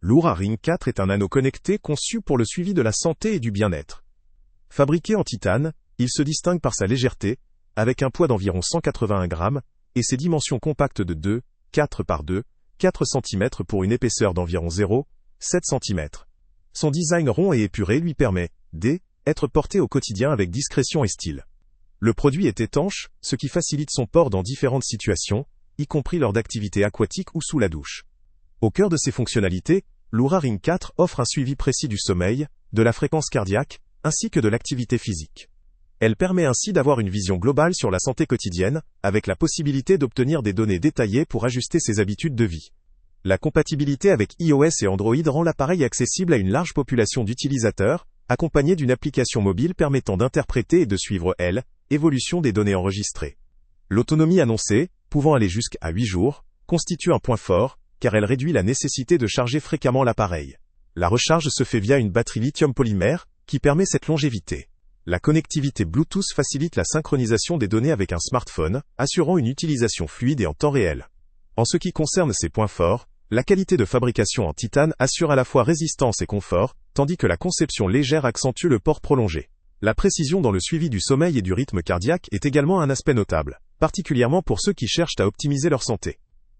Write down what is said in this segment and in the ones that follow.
L'Oura Ring 4 est un anneau connecté conçu pour le suivi de la santé et du bien-être. Fabriqué en titane, il se distingue par sa légèreté, avec un poids d'environ 181 grammes, et ses dimensions compactes de 2,4 par 2,4 cm pour une épaisseur d'environ 0,7 cm. Son design rond et épuré lui permet d'être porté au quotidien avec discrétion et style. Le produit est étanche, ce qui facilite son port dans différentes situations, y compris lors d'activités aquatiques ou sous la douche. Au cœur de ses fonctionnalités, l'Oura Ring 4 offre un suivi précis du sommeil, de la fréquence cardiaque, ainsi que de l'activité physique. Elle permet ainsi d'avoir une vision globale sur la santé quotidienne, avec la possibilité d'obtenir des données détaillées pour ajuster ses habitudes de vie. La compatibilité avec iOS et Android rend l'appareil accessible à une large population d'utilisateurs, accompagnée d'une application mobile permettant d'interpréter et de suivre l'évolution des données enregistrées. L'autonomie annoncée, pouvant aller jusqu'à 8 jours, constitue un point fort, car elle réduit la nécessité de charger fréquemment l'appareil. La recharge se fait via une batterie lithium polymère, qui permet cette longévité. La connectivité Bluetooth facilite la synchronisation des données avec un smartphone, assurant une utilisation fluide et en temps réel. En ce qui concerne ses points forts, la qualité de fabrication en titane assure à la fois résistance et confort, tandis que la conception légère accentue le port prolongé. La précision dans le suivi du sommeil et du rythme cardiaque est également un aspect notable, particulièrement pour ceux qui cherchent à optimiser leur santé.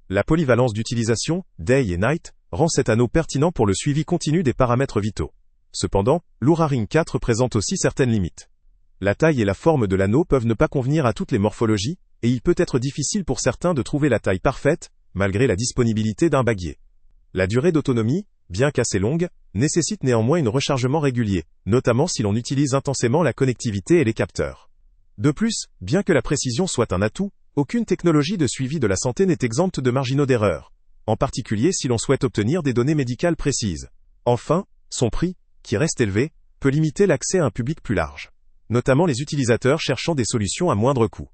La polyvalence d'utilisation, day et night, rend cet anneau pertinent pour le suivi continu des paramètres vitaux. Cependant, l'Oura Ring 4 présente aussi certaines limites. La taille et la forme de l'anneau peuvent ne pas convenir à toutes les morphologies, et il peut être difficile pour certains de trouver la taille parfaite, malgré la disponibilité d'un baguier. La durée d'autonomie, bien qu'assez longue, nécessite néanmoins un rechargement régulier, notamment si l'on utilise intensément la connectivité et les capteurs. De plus, bien que la précision soit un atout, aucune technologie de suivi de la santé n'est exempte de marginaux d'erreur, en particulier si l'on souhaite obtenir des données médicales précises. Enfin, son prix, qui reste élevé, peut limiter l'accès à un public plus large, notamment les utilisateurs cherchant des solutions à moindre coût.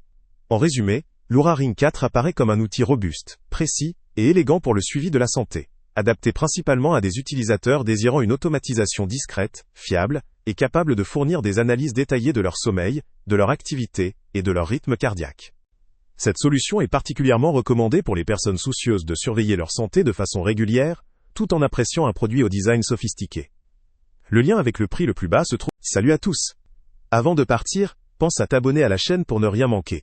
En résumé, l'Oura Ring 4 apparaît comme un outil robuste, précis et élégant pour le suivi de la santé, adapté principalement à des utilisateurs désirant une automatisation discrète, fiable et capable de fournir des analyses détaillées de leur sommeil, de leur activité et de leur rythme cardiaque. Cette solution est particulièrement recommandée pour les personnes soucieuses de surveiller leur santé de façon régulière, tout en appréciant un produit au design sophistiqué. Le lien avec le prix le plus bas se trouve. Salut à tous! Avant de partir, pense à t'abonner à la chaîne pour ne rien manquer.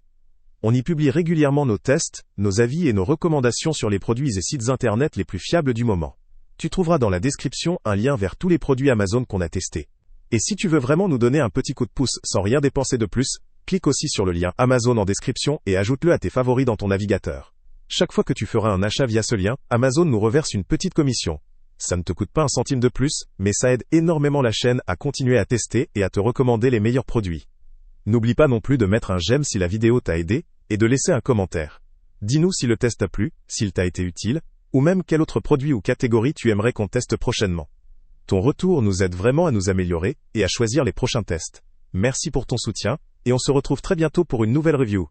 On y publie régulièrement nos tests, nos avis et nos recommandations sur les produits et sites internet les plus fiables du moment. Tu trouveras dans la description un lien vers tous les produits Amazon qu'on a testés. Et si tu veux vraiment nous donner un petit coup de pouce sans rien dépenser de plus, clique aussi sur le lien Amazon en description et ajoute-le à tes favoris dans ton navigateur. Chaque fois que tu feras un achat via ce lien, Amazon nous reverse une petite commission. Ça ne te coûte pas un centime de plus, mais ça aide énormément la chaîne à continuer à tester et à te recommander les meilleurs produits. N'oublie pas non plus de mettre un j'aime si la vidéo t'a aidé, et de laisser un commentaire. Dis-nous si le test t'a plu, s'il t'a été utile, ou même quel autre produit ou catégorie tu aimerais qu'on teste prochainement. Ton retour nous aide vraiment à nous améliorer, et à choisir les prochains tests. Merci pour ton soutien, et on se retrouve très bientôt pour une nouvelle review.